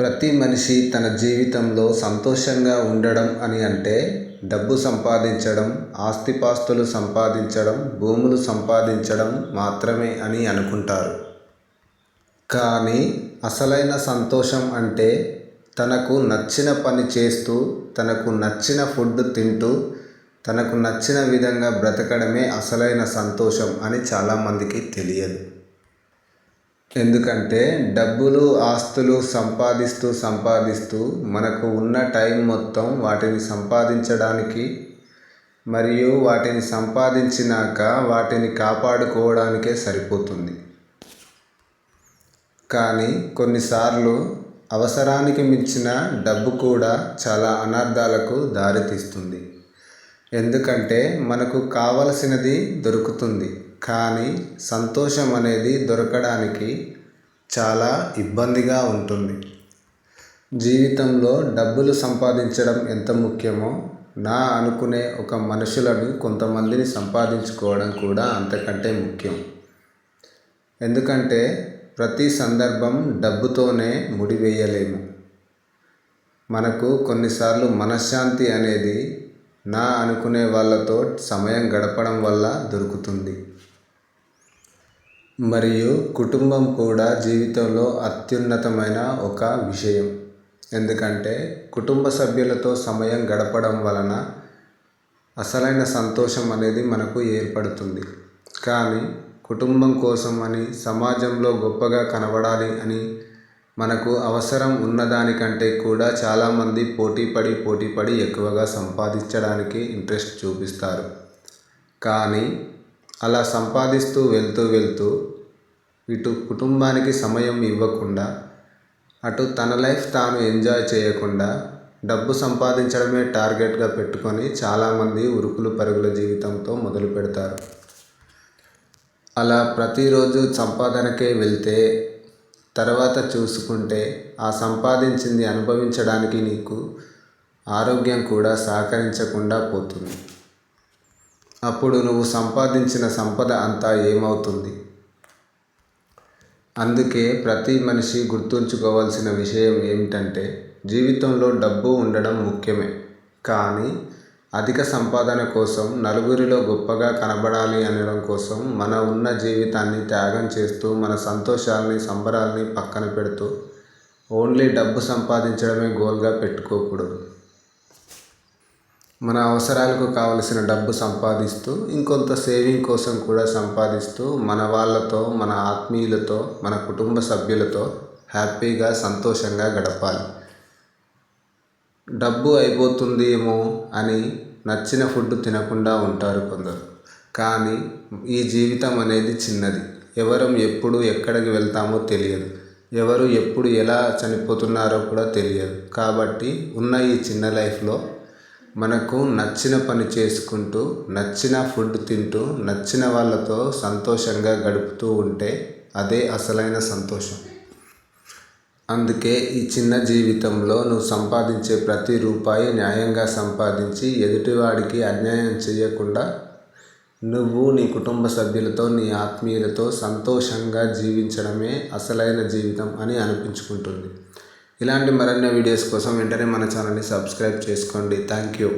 ప్రతి మనిషి తన జీవితంలో సంతోషంగా ఉండడం అని అంటే డబ్బు సంపాదించడం, ఆస్తిపాస్తులు సంపాదించడం, భూములు సంపాదించడం మాత్రమే అని అనుకుంటారు. కానీ అసలైన సంతోషం అంటే తనకు నచ్చిన పని చేస్తూ, తనకు నచ్చిన ఫుడ్ తింటూ, తనకు నచ్చిన విధంగా బ్రతకడమే అసలైన సంతోషం అని చాలామందికి తెలియదు. ఎందుకంటే డబ్బులు, ఆస్తులు సంపాదిస్తూ మనకు ఉన్న టైం మొత్తం వాటిని సంపాదించడానికి మరియు వాటిని సంపాదించినాక వాటిని కాపాడుకోవడానికే సరిపోతుంది. కానీ కొన్నిసార్లు అవసరానికి మించిన డబ్బు కూడా చాలా అనర్థాలకు దారితీస్తుంది. ఎందుకంటే మనకు కావలసినది దొరుకుతుంది, కానీ సంతోషం అనేది దొరకడానికి చాలా ఇబ్బందిగా ఉంటుంది. జీవితంలో డబ్బులు సంపాదించడం ఎంత ముఖ్యమో, నా అనుకునే ఒక మనుషులను కొంతమందిని సంపాదించుకోవడం కూడా అంతకంటే ముఖ్యం. ఎందుకంటే ప్రతి సందర్భం డబ్బుతోనే ముడివేయలేము. మనకు కొన్నిసార్లు మనశ్శాంతి అనేది నా అనుకునే వాళ్ళతో సమయం గడపడం వల్ల దొరుకుతుంది. మరియు కుటుంబం కూడా జీవితంలో అత్యున్నతమైన ఒక విషయం. ఎందుకంటే కుటుంబ సభ్యులతో సమయం గడపడం వలన అసలైన సంతోషం అనేది మనకు ఏర్పడుతుంది. కానీ కుటుంబం కోసం అని, సమాజంలో గొప్పగా కనబడాలి అని, మనకు అవసరం ఉన్నదానికంటే కూడా చాలామంది పోటీపడి ఎక్కువగా సంపాదించడానికి ఇంట్రెస్ట్ చూపిస్తారు. కానీ అలా సంపాదిస్తూ వెళ్తూ ఇటు కుటుంబానికి సమయం ఇవ్వకుండా, అటు తన లైఫ్ తాను ఎంజాయ్ చేయకుండా డబ్బు సంపాదించడమే టార్గెట్గా పెట్టుకొని చాలామంది ఉరుకులు పరుగుల జీవితంతో మొదలు పెడతారు. అలా ప్రతిరోజు సంపాదనకే వెళ్తే తర్వాత చూసుకుంటే ఆ సంపాదించింది అనుభవించడానికి నీకు ఆరోగ్యం కూడా సహకరించకుండా పోతుంది. అప్పుడు నువ్వు సంపాదించిన సంపద అంతా ఏమవుతుంది? అందుకే ప్రతి మనిషి గుర్తుంచుకోవాల్సిన విషయం ఏమిటంటే, జీవితంలో డబ్బు ఉండడం ముఖ్యమే, కానీ అధిక సంపాదన కోసం, నలుగురిలో గొప్పగా కనబడాలి అనడం కోసం మన ఉన్న జీవితాన్ని త్యాగం చేస్తూ, మన సంతోషాల్ని, సంబరాల్ని పక్కన పెడుతూ ఓన్లీ డబ్బు సంపాదించడమే గోల్గా పెట్టుకోకూడదు. మన అవసరాలకు కావలసిన డబ్బు సంపాదిస్తూ, ఇంకొంత సేవింగ్ కోసం కూడా సంపాదిస్తూ, మన వాళ్ళతో, మన ఆత్మీయులతో, మన కుటుంబ సభ్యులతో హ్యాపీగా, సంతోషంగా గడపాలి. డబ్బు అయిపోతుందేమో అని నచ్చిన ఫుడ్ తినకుండా ఉంటారు కొందరు. కానీ ఈ జీవితం అనేది చిన్నది. ఎవరం ఎప్పుడు ఎక్కడికి వెళ్తామో తెలియదు. ఎవరు ఎప్పుడు ఎలా చనిపోతున్నారో కూడా తెలియదు. కాబట్టి ఉన్న ఈ చిన్న లైఫ్లో మనకు నచ్చిన పని చేసుకుంటూ, నచ్చిన ఫుడ్ తింటూ, నచ్చిన వాళ్ళతో సంతోషంగా గడుపుతూ ఉంటే అదే అసలైన సంతోషం. అందుకే ఈ చిన్న జీవితంలో నువ్వు సంపాదించే ప్రతి రూపాయి న్యాయంగా సంపాదించి, ఎదుటివాడికి అన్యాయం చేయకుండా నువ్వు నీ కుటుంబ సభ్యులతో, నీ ఆత్మీయులతో సంతోషంగా జీవించడమే అసలైన జీవితం అని అనిపించుకుంటుంది. ఇలాంటి మరిన్ని వీడియోస్ కోసం వెంటనే మన ఛానల్ని సబ్స్క్రైబ్ చేసుకోండి. Thank you.